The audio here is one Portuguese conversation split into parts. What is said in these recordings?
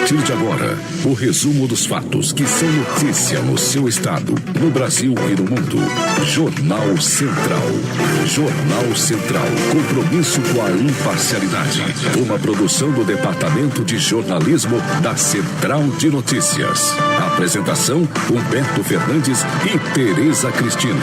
partir de agora, o resumo dos fatos que são notícia no seu estado, no Brasil e no mundo. Jornal Central. Jornal Central. Compromisso com a imparcialidade. Uma produção do Departamento de Jornalismo da Central de Notícias. Apresentação: Humberto Fernandes e Tereza Cristina.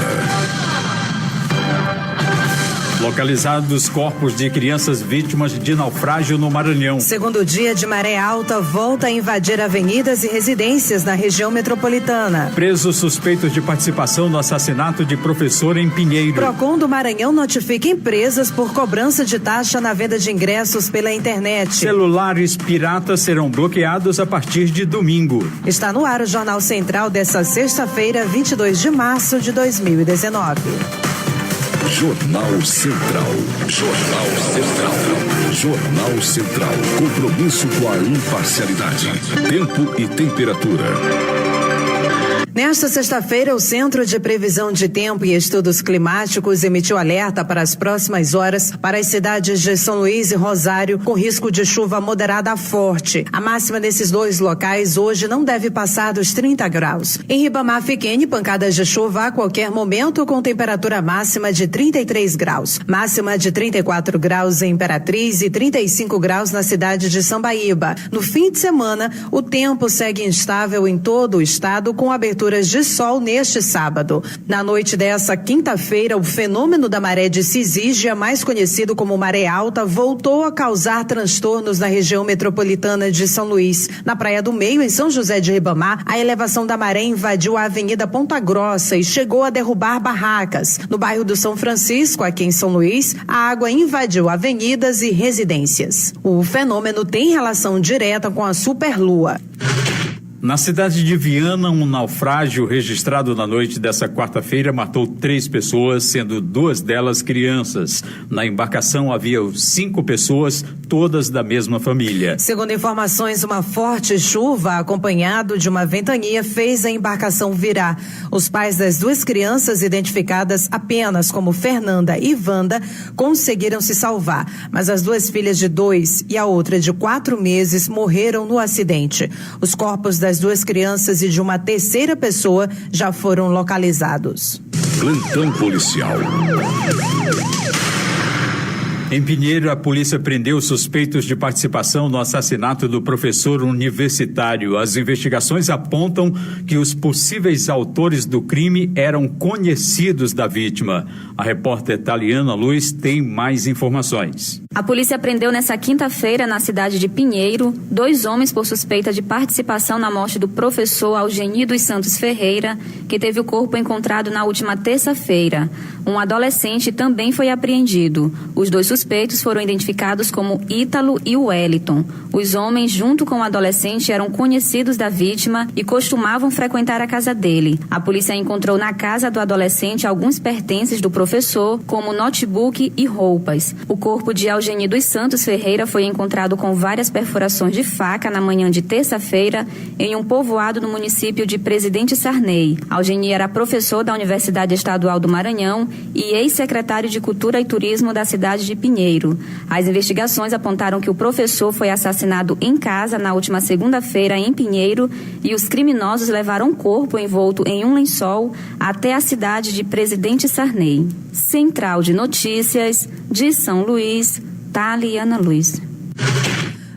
Localizados corpos de crianças vítimas de naufrágio no Maranhão. Segundo dia de maré alta volta a invadir avenidas e residências na região metropolitana. Presos suspeitos de participação no assassinato de professor em Pinheiro. Procon do Maranhão notifica empresas por cobrança de taxa na venda de ingressos pela internet. Celulares piratas serão bloqueados a partir de domingo. Está no ar o Jornal Central desta sexta-feira, 22 de março de 2019. Jornal Central. Jornal Central. Jornal Central. Compromisso com a imparcialidade. Tempo e temperatura. Nesta sexta-feira, o Centro de Previsão de Tempo e Estudos Climáticos emitiu alerta para as próximas horas para as cidades de São Luís e Rosário, com risco de chuva moderada a forte. A máxima nesses dois locais hoje não deve passar dos 30 graus. Em Ribamar Fiquene, pancadas de chuva a qualquer momento, com temperatura máxima de 33 graus. Máxima de 34 graus em Imperatriz e 35 graus na cidade de Sambaíba. No fim de semana, o tempo segue instável em todo o estado, com abertura de sol neste sábado. Na noite dessa quinta-feira, o fenômeno da maré de Cisígia, mais conhecido como maré alta, voltou a causar transtornos na região metropolitana de São Luís. Na Praia do Meio, em São José de Ribamar, a elevação da maré invadiu a Avenida Ponta Grossa e chegou a derrubar barracas. No bairro do São Francisco, aqui em São Luís, a água invadiu avenidas e residências. O fenômeno tem relação direta com a superlua. Na cidade de Viana, um naufrágio registrado na noite dessa quarta-feira matou 3 pessoas, sendo 2 delas crianças. Na embarcação havia 5 pessoas, todas da mesma família. Segundo informações, uma forte chuva, acompanhado de uma ventania, fez a embarcação virar. Os pais das 2 crianças, identificadas apenas como Fernanda e Wanda, conseguiram se salvar. Mas as 2 filhas de 2 e a outra de 4 meses morreram no acidente. Os corpos das 2 crianças e de uma terceira pessoa já foram localizados. Plantão policial. Em Pinheiro, a polícia prendeu suspeitos de participação no assassinato do professor universitário. As investigações apontam que os possíveis autores do crime eram conhecidos da vítima. A repórter Taliana Luz tem mais informações. A polícia prendeu nesta quinta-feira, na cidade de Pinheiro, 2 homens por suspeita de participação na morte do professor Algeni dos Santos Ferreira, que teve o corpo encontrado na última terça-feira. Um adolescente também foi apreendido. Os 2 suspeitos foram identificados como Ítalo e Wellington. Os homens, junto com o adolescente, eram conhecidos da vítima e costumavam frequentar a casa dele. A polícia encontrou na casa do adolescente alguns pertences do professor, como notebook e roupas. O corpo de Algeni dos Santos Ferreira foi encontrado com várias perfurações de faca na manhã de terça-feira em um povoado no município de Presidente Sarney. Algeni era professor da Universidade Estadual do Maranhão e ex-secretário de Cultura e Turismo da cidade de Pinheiro. As investigações apontaram que o professor foi assassinado em casa na última segunda-feira em Pinheiro e os criminosos levaram o corpo envolto em um lençol até a cidade de Presidente Sarney. Central de Notícias de São Luís, Taliana Luz.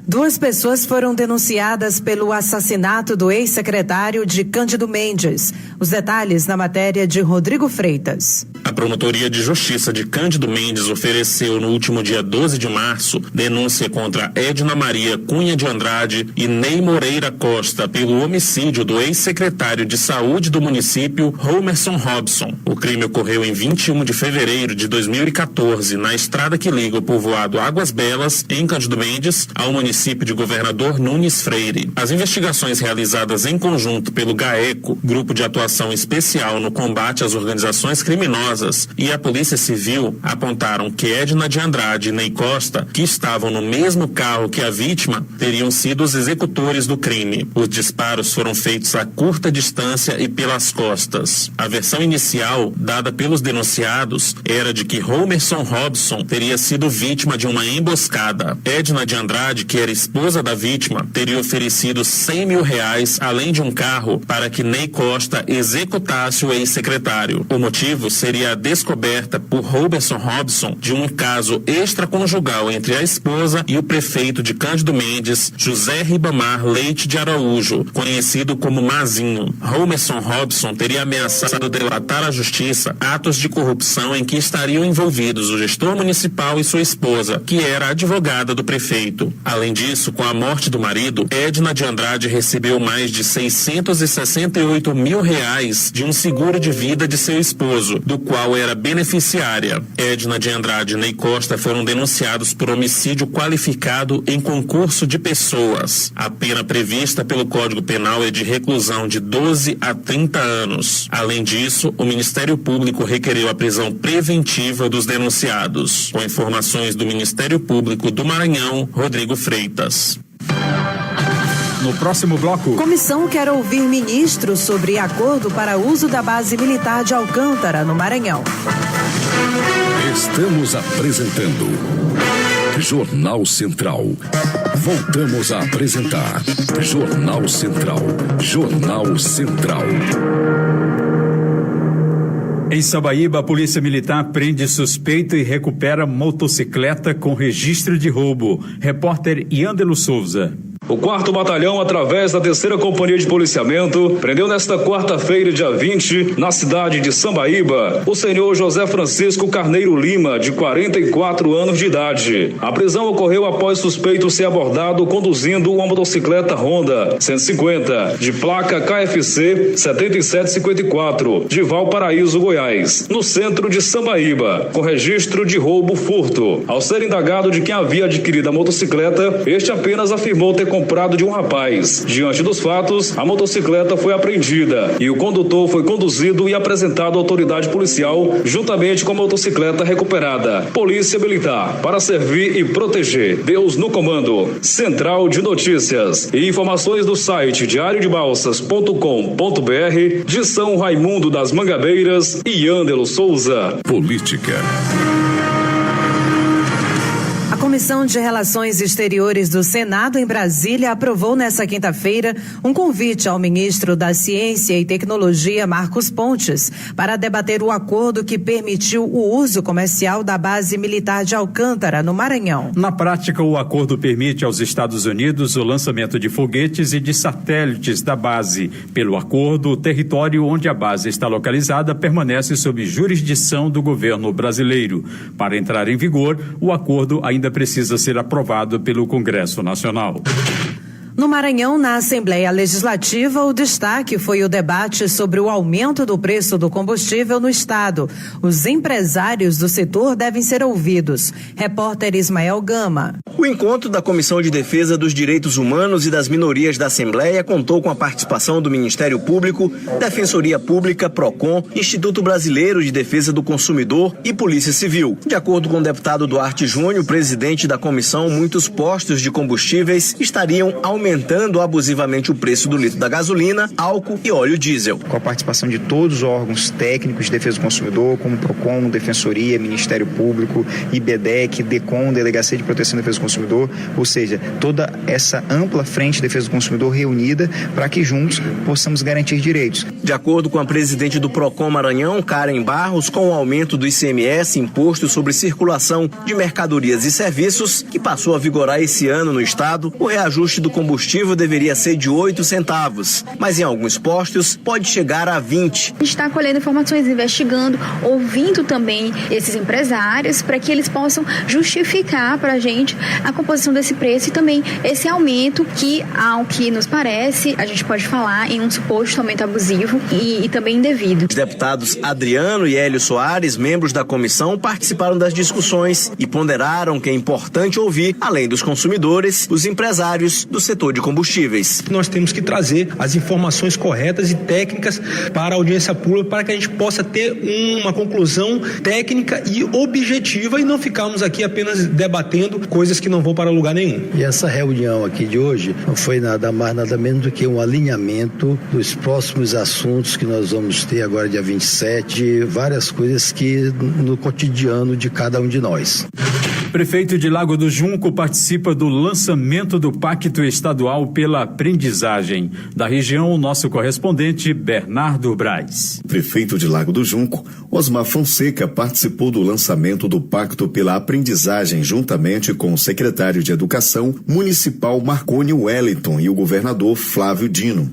2 pessoas foram denunciadas pelo assassinato do ex-secretário de Cândido Mendes. Os detalhes na matéria de Rodrigo Freitas. A Promotoria de Justiça de Cândido Mendes ofereceu no último dia 12 de março denúncia contra Edna Maria Cunha de Andrade e Ney Moreira Costa pelo homicídio do ex-secretário de Saúde do município, Romerson Robson. O crime ocorreu em 21 de fevereiro de 2014 na estrada que liga o povoado Águas Belas, em Cândido Mendes, ao município de Governador Nunes Freire. As investigações realizadas em conjunto pelo GAECO, Grupo de Atuação Especial no Combate às Organizações Criminosas, e a Polícia Civil apontaram que Edna de Andrade e Ney Costa, que estavam no mesmo carro que a vítima, teriam sido os executores do crime. Os disparos foram feitos a curta distância e pelas costas. A versão inicial, dada pelos denunciados, era de que Romerson Robson teria sido vítima de uma emboscada. Edna de Andrade, que era esposa da vítima, teria oferecido R$100 mil, além de um carro, para que Ney Costa executasse o ex-secretário. O motivo seria a descoberta por Roberson Robson de um caso extraconjugal entre a esposa e o prefeito de Cândido Mendes, José Ribamar Leite de Araújo, conhecido como Mazinho. Roberson Robson teria ameaçado delatar à justiça atos de corrupção em que estariam envolvidos o gestor municipal e sua esposa, que era advogada do prefeito. Além disso, com a morte do marido, Edna de Andrade recebeu mais de R$668 mil de um seguro de vida de seu esposo, do qual era beneficiária. Edna de Andrade e Ney Costa foram denunciados por homicídio qualificado em concurso de pessoas. A pena prevista pelo Código Penal é de reclusão de 12 a 30 anos. Além disso, o Ministério Público requereu a prisão preventiva dos denunciados. Com informações do Ministério Público do Maranhão, Rodrigo Freitas. No próximo bloco, comissão quer ouvir ministros sobre acordo para uso da base militar de Alcântara, no Maranhão. Estamos apresentando Jornal Central. Voltamos a apresentar Jornal Central. Jornal Central. Em Sambaíba, a Polícia Militar prende suspeito e recupera motocicleta com registro de roubo. Repórter Yandelo Souza. O 4º Batalhão, através da 3ª Companhia de Policiamento, prendeu nesta quarta-feira, dia 20, na cidade de Sambaíba, o senhor José Francisco Carneiro Lima, de 44 anos de idade. A prisão ocorreu após suspeito ser abordado conduzindo uma motocicleta Honda 150, de placa KFC 7754, de Valparaíso, Goiás, no centro de Sambaíba, com registro de roubo furto. Ao ser indagado de quem havia adquirido a motocicleta, este apenas afirmou ter comprado de um rapaz. Diante dos fatos, a motocicleta foi apreendida e o condutor foi conduzido e apresentado à autoridade policial, juntamente com a motocicleta recuperada. Polícia Militar, para servir e proteger. Deus no comando. Central de Notícias e informações do site diariodebalsas.com.br, de São Raimundo das Mangabeiras e Yandelo Souza. Política. A Comissão de Relações Exteriores do Senado em Brasília aprovou nesta quinta-feira um convite ao ministro da Ciência e Tecnologia, Marcos Pontes, para debater o acordo que permitiu o uso comercial da base militar de Alcântara, no Maranhão. Na prática, o acordo permite aos Estados Unidos o lançamento de foguetes e de satélites da base. Pelo acordo, o território onde a base está localizada permanece sob jurisdição do governo brasileiro. Para entrar em vigor, o acordo ainda precisa ser aprovado pelo Congresso Nacional. No Maranhão, na Assembleia Legislativa, o destaque foi o debate sobre o aumento do preço do combustível no estado. Os empresários do setor devem ser ouvidos. Repórter Ismael Gama. O encontro da Comissão de Defesa dos Direitos Humanos e das Minorias da Assembleia contou com a participação do Ministério Público, Defensoria Pública, PROCON, Instituto Brasileiro de Defesa do Consumidor e Polícia Civil. De acordo com o deputado Duarte Júnior, presidente da comissão, muitos postos de combustíveis estariam aumentando abusivamente o preço do litro da gasolina, álcool e óleo diesel. Com a participação de todos os órgãos técnicos de defesa do consumidor, como PROCON, Defensoria, Ministério Público, IBDEC, DECOM, Delegacia de Proteção e Defesa do Consumidor, ou seja, toda essa ampla frente de defesa do consumidor reunida para que juntos possamos garantir direitos. De acordo com a presidente do PROCON Maranhão, Karen Barros, com o aumento do ICMS, Imposto sobre Circulação de Mercadorias e Serviços, que passou a vigorar esse ano no estado, o reajuste do combustível deveria ser de 8 centavos, mas em alguns postos pode chegar a 20. A gente está colhendo informações, investigando, ouvindo também esses empresários para que eles possam justificar para a gente a composição desse preço e também esse aumento que, ao que nos parece, a gente pode falar em um suposto aumento abusivo e também indevido. Os deputados Adriano e Hélio Soares, membros da comissão, participaram das discussões e ponderaram que é importante ouvir, além dos consumidores, os empresários do setor de combustíveis. Nós temos que trazer as informações corretas e técnicas para a audiência pública para que a gente possa ter uma conclusão técnica e objetiva e não ficarmos aqui apenas debatendo coisas que não vão para lugar nenhum. E essa reunião aqui de hoje não foi nada mais, nada menos do que um alinhamento dos próximos assuntos que nós vamos ter agora dia 27, de várias coisas que no cotidiano de cada um de nós. Prefeito de Lago do Junco participa do lançamento do Pacto Estadual pela Aprendizagem. Da região, o nosso correspondente Bernardo Braz. Prefeito de Lago do Junco, Osmar Fonseca, participou do lançamento do Pacto pela Aprendizagem juntamente com o secretário de Educação municipal Marconi Wellington e o governador Flávio Dino.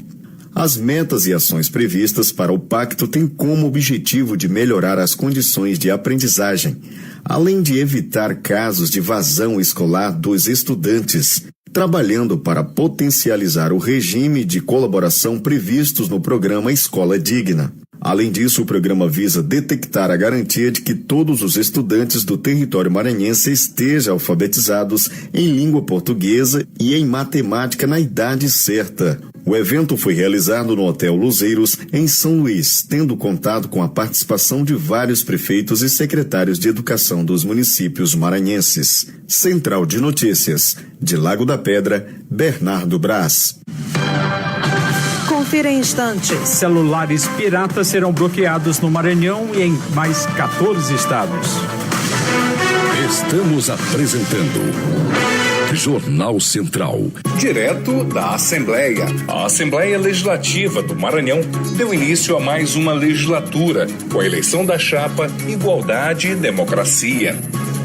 As metas e ações previstas para o pacto têm como objetivo de melhorar as condições de aprendizagem, além de evitar casos de vazão escolar dos estudantes, trabalhando para potencializar o regime de colaboração previstos no programa Escola Digna. Além disso, o programa visa detectar a garantia de que todos os estudantes do território maranhense estejam alfabetizados em língua portuguesa e em matemática na idade certa. O evento foi realizado no Hotel Luzeiros, em São Luís, tendo contado com a participação de vários prefeitos e secretários de educação dos municípios maranhenses. Central de Notícias, de Lago da Pedra, Bernardo Braz. Confira em instantes. Celulares piratas serão bloqueados no Maranhão e em mais 14 estados. Estamos apresentando Jornal Central. Direto da Assembleia. A Assembleia Legislativa do Maranhão deu início a mais uma legislatura, com a eleição da chapa Igualdade e Democracia.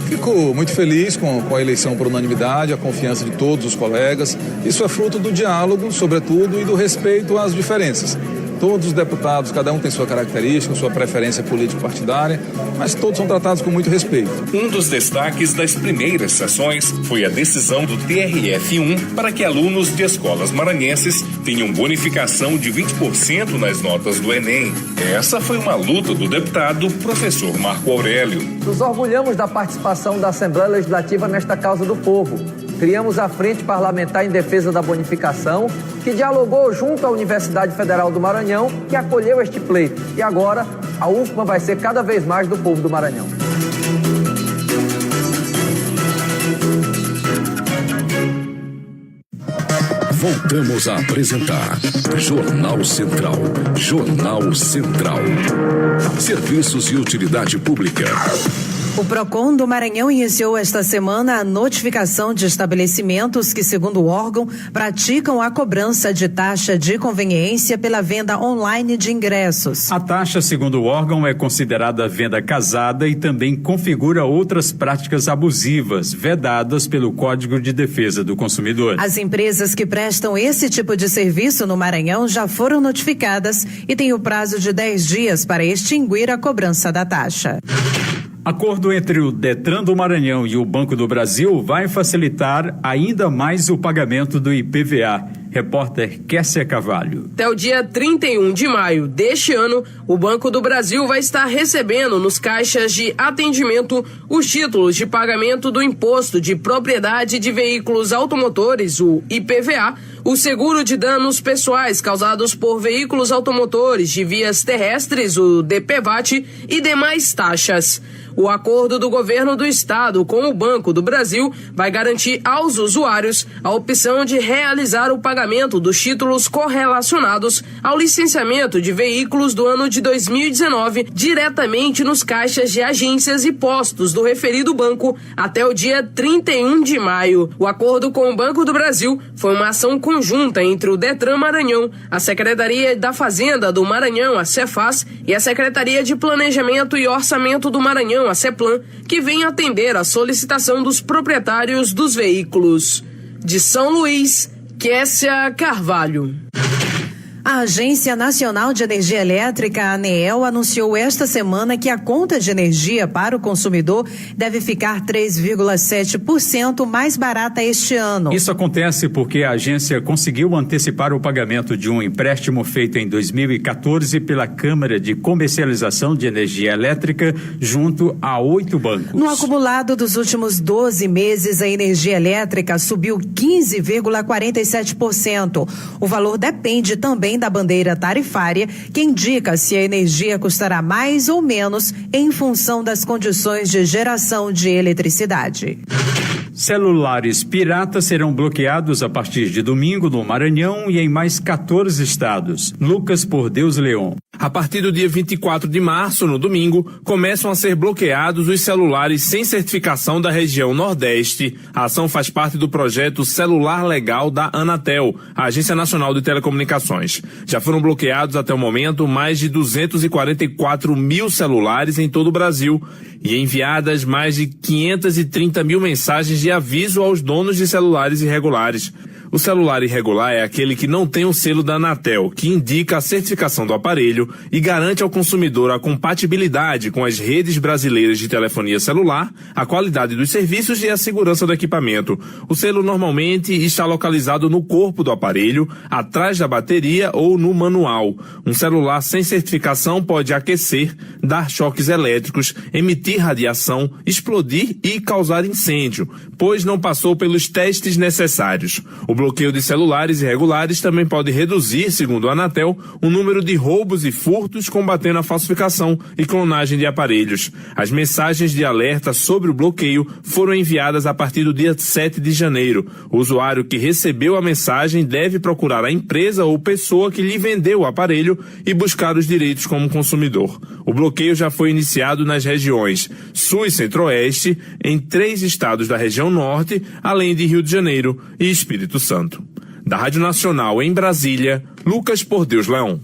Fico muito feliz com a eleição por unanimidade, a confiança de todos os colegas. Isso é fruto do diálogo, sobretudo, e do respeito às diferenças. Todos os deputados, cada um tem sua característica, sua preferência político-partidária, mas todos são tratados com muito respeito. Um dos destaques das primeiras sessões foi a decisão do TRF1 para que alunos de escolas maranhenses tenham bonificação de 20% nas notas do Enem. Essa foi uma luta do deputado professor Marco Aurélio. Nos orgulhamos da participação da Assembleia Legislativa nesta causa do povo. Criamos a Frente Parlamentar em Defesa da Bonificação, que dialogou junto à Universidade Federal do Maranhão, que acolheu este pleito. E agora, a UFMA vai ser cada vez mais do povo do Maranhão. Voltamos a apresentar Jornal Central. Jornal Central. Serviços e utilidade pública. O PROCON do Maranhão iniciou esta semana a notificação de estabelecimentos que, segundo o órgão, praticam a cobrança de taxa de conveniência pela venda online de ingressos. A taxa, segundo o órgão, é considerada venda casada e também configura outras práticas abusivas, vedadas pelo Código de Defesa do Consumidor. As empresas que prestam esse tipo de serviço no Maranhão já foram notificadas e têm o prazo de 10 dias para extinguir a cobrança da taxa. Acordo entre o Detran do Maranhão e o Banco do Brasil vai facilitar ainda mais o pagamento do IPVA. Repórter Kessia Carvalho. Até o dia 31 de maio deste ano, o Banco do Brasil vai estar recebendo nos caixas de atendimento os títulos de pagamento do Imposto de Propriedade de Veículos Automotores, o IPVA, o seguro de danos pessoais causados por veículos automotores de vias terrestres, o DPVAT, e demais taxas. O acordo do governo do estado com o Banco do Brasil vai garantir aos usuários a opção de realizar o pagamento dos títulos correlacionados ao licenciamento de veículos do ano de 2019 diretamente nos caixas de agências e postos do referido banco até o dia 31 de maio. O acordo com o Banco do Brasil foi uma ação conjunta entre o Detran Maranhão, a Secretaria da Fazenda do Maranhão, a Cefaz, e a Secretaria de Planejamento e Orçamento do Maranhão, a CEPLAN, que vem atender a solicitação dos proprietários dos veículos. De São Luís, Kessia Carvalho. A Agência Nacional de Energia Elétrica, a ANEEL, anunciou esta semana que a conta de energia para o consumidor deve ficar 3,7% mais barata este ano. Isso acontece porque a agência conseguiu antecipar o pagamento de um empréstimo feito em 2014 pela Câmara de Comercialização de Energia Elétrica junto a 8 bancos. No acumulado dos últimos 12 meses, a energia elétrica subiu 15,47%. O valor depende também da bandeira tarifária, que indica se a energia custará mais ou menos em função das condições de geração de eletricidade. Celulares piratas serão bloqueados a partir de domingo no Maranhão e em mais 14 estados. Lucas Por Deus Leon. A partir do dia 24 de março, no domingo, começam a ser bloqueados os celulares sem certificação da região Nordeste. A ação faz parte do projeto Celular Legal da Anatel, a Agência Nacional de Telecomunicações. Já foram bloqueados até o momento mais de 244 mil celulares em todo o Brasil e enviadas mais de 530 mil mensagens de aviso aos donos de celulares irregulares. O celular irregular é aquele que não tem o selo da Anatel, que indica a certificação do aparelho e garante ao consumidor a compatibilidade com as redes brasileiras de telefonia celular, a qualidade dos serviços e a segurança do equipamento. O selo normalmente está localizado no corpo do aparelho, atrás da bateria ou no manual. Um celular sem certificação pode aquecer, dar choques elétricos, emitir radiação, explodir e causar incêndio, pois não passou pelos testes necessários. O bloqueio de celulares irregulares também pode reduzir, segundo a Anatel, o número de roubos e furtos, combatendo a falsificação e clonagem de aparelhos. As mensagens de alerta sobre o bloqueio foram enviadas a partir do dia 7 de janeiro. O usuário que recebeu a mensagem deve procurar a empresa ou pessoa que lhe vendeu o aparelho e buscar os direitos como consumidor. O bloqueio já foi iniciado nas regiões Sul e Centro-Oeste, em 3 estados da região Norte, além de Rio de Janeiro e Espírito Santo. Da Rádio Nacional em Brasília, Lucas Por Deus Leão.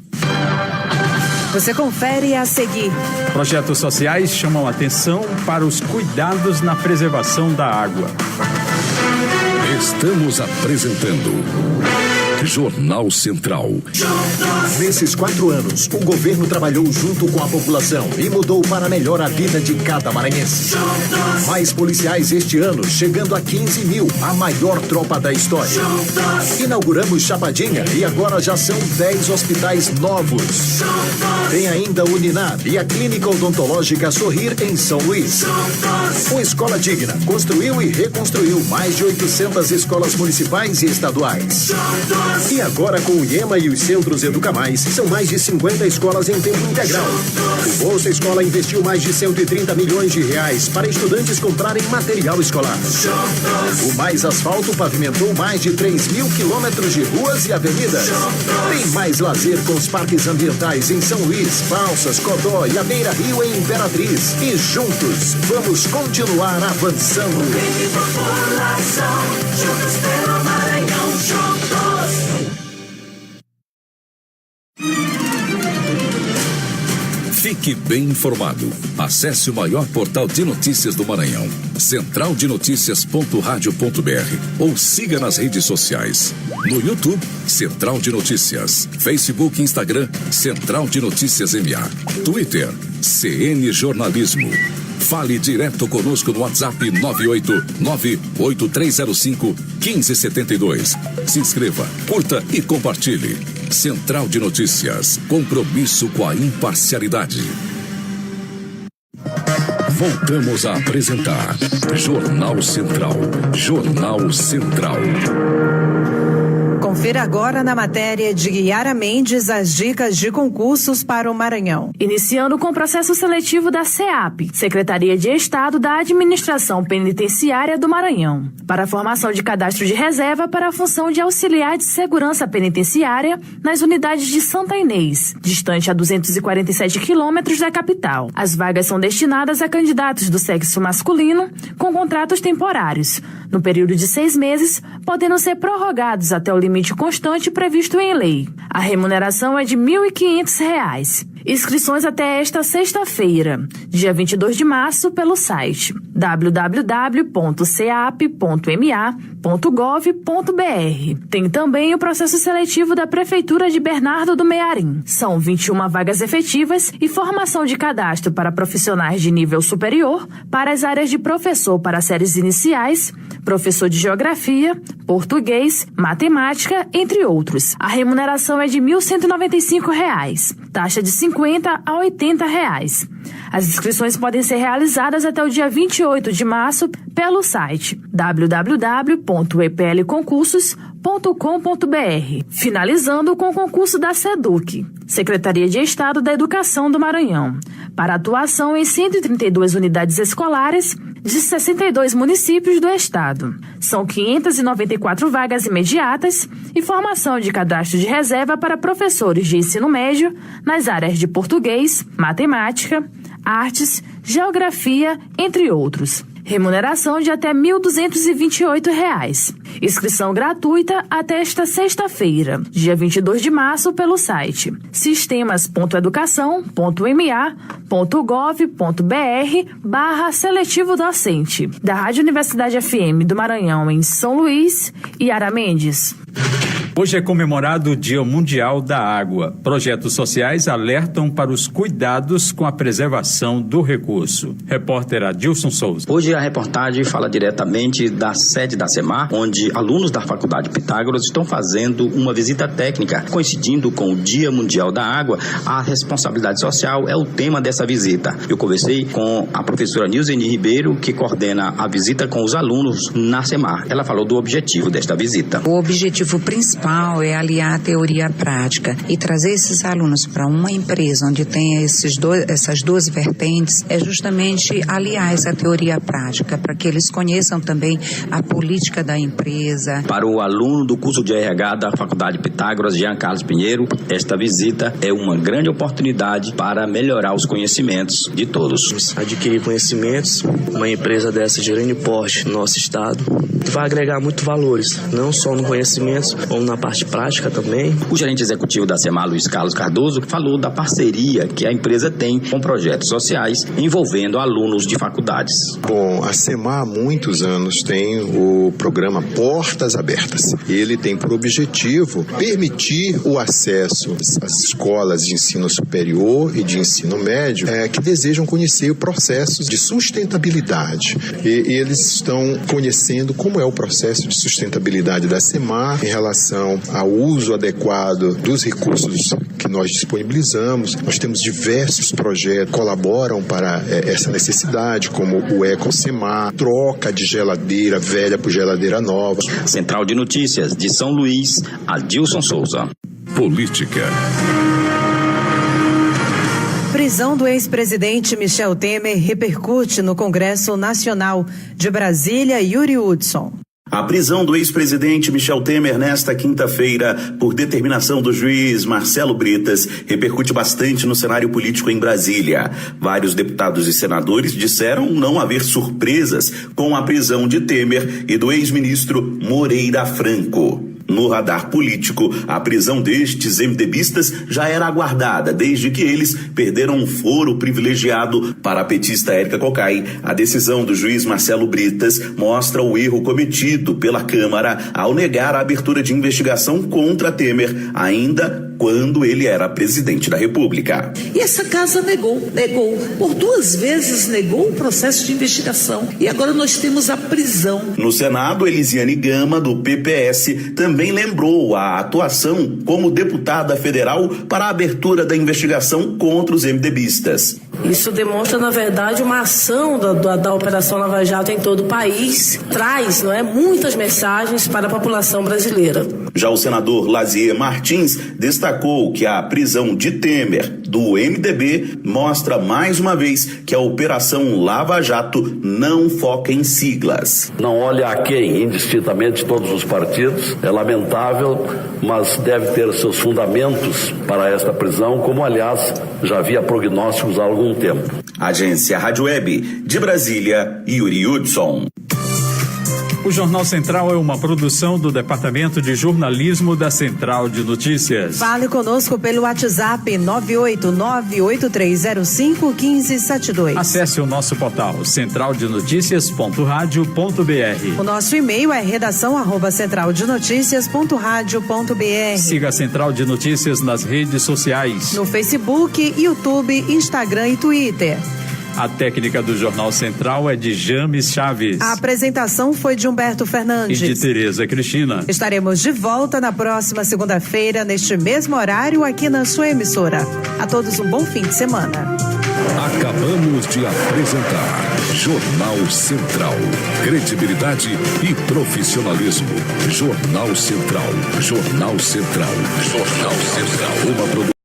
Você confere a seguir. Projetos sociais chamam atenção para os cuidados na preservação da água. Estamos apresentando Jornal Central. Nesses 4 anos, o governo trabalhou junto com a população e mudou para melhor a vida de cada maranhense. Mais policiais este ano, chegando a 15 mil, a maior tropa da história. Inauguramos Chapadinha e agora já são 10 hospitais novos. Tem ainda o Uninab e a Clínica Odontológica Sorrir em São Luís. Uma escola digna construiu e reconstruiu mais de 800 escolas municipais e estaduais. E agora, com o IEMA e os centros Educamais, são mais de 50 escolas em tempo integral. O Bolsa Escola investiu mais de 130 milhões de reais para estudantes comprarem material escolar. O Mais Asfalto pavimentou mais de 3 mil quilômetros de ruas e avenidas. Tem mais lazer com os parques ambientais em São Luís, Balsas, Codó e a Beira Rio em Imperatriz. E juntos, vamos continuar avançando. Juntos pelo Maranhão, juntos. Fique bem informado. Acesse o maior portal de notícias do Maranhão, centraldenoticias.radio.br, ou siga nas redes sociais. No YouTube, Central de Notícias. Facebook e Instagram, Central de Notícias MA. Twitter, CN Jornalismo. Fale direto conosco no WhatsApp 989-8305-1572. Se inscreva, curta e compartilhe. Central de Notícias. Compromisso com a imparcialidade. Voltamos a apresentar Jornal Central. Jornal Central. Confira agora na matéria de Guiara Mendes as dicas de concursos para o Maranhão. Iniciando com o processo seletivo da SEAP, Secretaria de Estado da Administração Penitenciária do Maranhão, para a formação de cadastro de reserva para a função de auxiliar de segurança penitenciária nas unidades de Santa Inês, distante a 247 quilômetros da capital. As vagas são destinadas a candidatos do sexo masculino com contratos temporários, no período de 6 meses, podendo ser prorrogados até o limite constante previsto em lei. A remuneração é de R$ 1.500. Inscrições até esta sexta-feira, dia 22 de março, pelo site www.ceap.ma.gov.br. Tem também o processo seletivo da Prefeitura de Bernardo do Mearim. São 21 vagas efetivas e formação de cadastro para profissionais de nível superior para as áreas de professor para séries iniciais, professor de geografia, português, matemática, entre outros. A remuneração é de R$ 1.195, taxa de R$ 50 a R$ 80. As inscrições podem ser realizadas até o dia 28 de março pelo site www.eplconcursos.com.br. Finalizando com o concurso da SEDUC, Secretaria de Estado da Educação do Maranhão, para atuação em 132 unidades escolares de 62 municípios do estado. São 594 vagas imediatas e formação de cadastro de reserva para professores de ensino médio nas áreas de português, matemática, artes, geografia, entre outros. Remuneração de até R$ 1.228. Inscrição gratuita até esta sexta-feira, dia 22 de março, pelo site sistemas.educação.ma.gov.br/seletivo docente. Da Rádio Universidade FM do Maranhão, em São Luís, Yara Mendes. Hoje é comemorado o Dia Mundial da Água. Projetos sociais alertam para os cuidados com a preservação do recurso. Repórter Adilson Souza. Hoje a reportagem fala diretamente da sede da SEMAR, onde alunos da Faculdade Pitágoras estão fazendo uma visita técnica. Coincidindo com o Dia Mundial da Água, a responsabilidade social é o tema dessa visita. Eu conversei com a professora Nilzeni Ribeiro, que coordena a visita com os alunos na SEMAR. Ela falou do objetivo desta visita. O objetivo principal é aliar a teoria à prática e trazer esses alunos para uma empresa onde tem essas duas vertentes, é justamente aliar essa teoria à prática, para que eles conheçam também a política da empresa. Para o aluno do curso de RH da Faculdade Pitágoras, Jean Carlos Pinheiro, esta visita é uma grande oportunidade para melhorar os conhecimentos de todos. Adquirir conhecimentos, uma empresa dessa de grande porte no nosso estado, vai agregar muito valores, não só no conhecimento, como na parte prática também. O gerente executivo da SEMAR, Luiz Carlos Cardoso, falou da parceria que a empresa tem com projetos sociais envolvendo alunos de faculdades. Bom, a SEMAR há muitos anos tem o programa Portas Abertas. Ele tem por objetivo permitir o acesso às escolas de ensino superior e de ensino médio que desejam conhecer o processo de sustentabilidade. E eles estão conhecendo como é o processo de sustentabilidade da SEMAR em relação ao uso adequado dos recursos que nós disponibilizamos. Nós temos diversos projetos que colaboram para essa necessidade, como o EcoSEMAR, troca de geladeira velha por geladeira nova. Central de Notícias de São Luís, Adilson Souza. Política. Prisão do ex-presidente Michel Temer repercute no Congresso Nacional. De Brasília, Yuri Hudson. A prisão do ex-presidente Michel Temer nesta quinta-feira, por determinação do juiz Marcelo Bretas, repercute bastante no cenário político em Brasília. Vários deputados e senadores disseram não haver surpresas com a prisão de Temer e do ex-ministro Moreira Franco. No radar político, a prisão destes MDBistas já era aguardada, desde que eles perderam um foro privilegiado. Para a petista Érica Cocai, a decisão do juiz Marcelo Bretas mostra o erro cometido pela Câmara ao negar a abertura de investigação contra Temer, ainda quando ele era presidente da República. E essa casa negou, por 2 vezes negou o processo de investigação. E agora nós temos a prisão. No Senado, Elisiane Gama, do PPS, também lembrou a atuação como deputada federal para a abertura da investigação contra os MDBistas. Isso demonstra, na verdade, uma ação da Operação Lava Jato em todo o país. Traz, muitas mensagens para a população brasileira. Já o senador Lazier Martins destacou que a prisão de Temer, do MDB, mostra mais uma vez que a Operação Lava Jato não foca em siglas. Não olha a quem, indistintamente todos os partidos, é lamentável, mas deve ter seus fundamentos para esta prisão, como aliás já havia prognósticos há algum tempo. Agência Rádio Web, de Brasília, Yuri Hudson. O Jornal Central é uma produção do Departamento de Jornalismo da Central de Notícias. Fale conosco pelo WhatsApp 98983051572. Acesse o nosso portal centraldenoticias.radio.br. O nosso e-mail é redação@centraldenoticias.radio.br. Siga a Central de Notícias nas redes sociais. No Facebook, YouTube, Instagram e Twitter. A técnica do Jornal Central é de James Chaves. A apresentação foi de Humberto Fernandes. E de Tereza Cristina. Estaremos de volta na próxima segunda-feira, neste mesmo horário, aqui na sua emissora. A todos um bom fim de semana. Acabamos de apresentar Jornal Central. Credibilidade e profissionalismo. Jornal Central. Jornal Central. Jornal Central. Uma produção